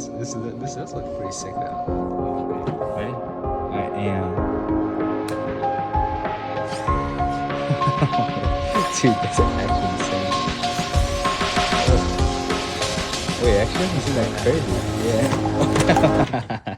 This does look pretty sick though. Ready? I am. Dude, that's actually insane. Wait, actually, isn't that crazy? Yeah.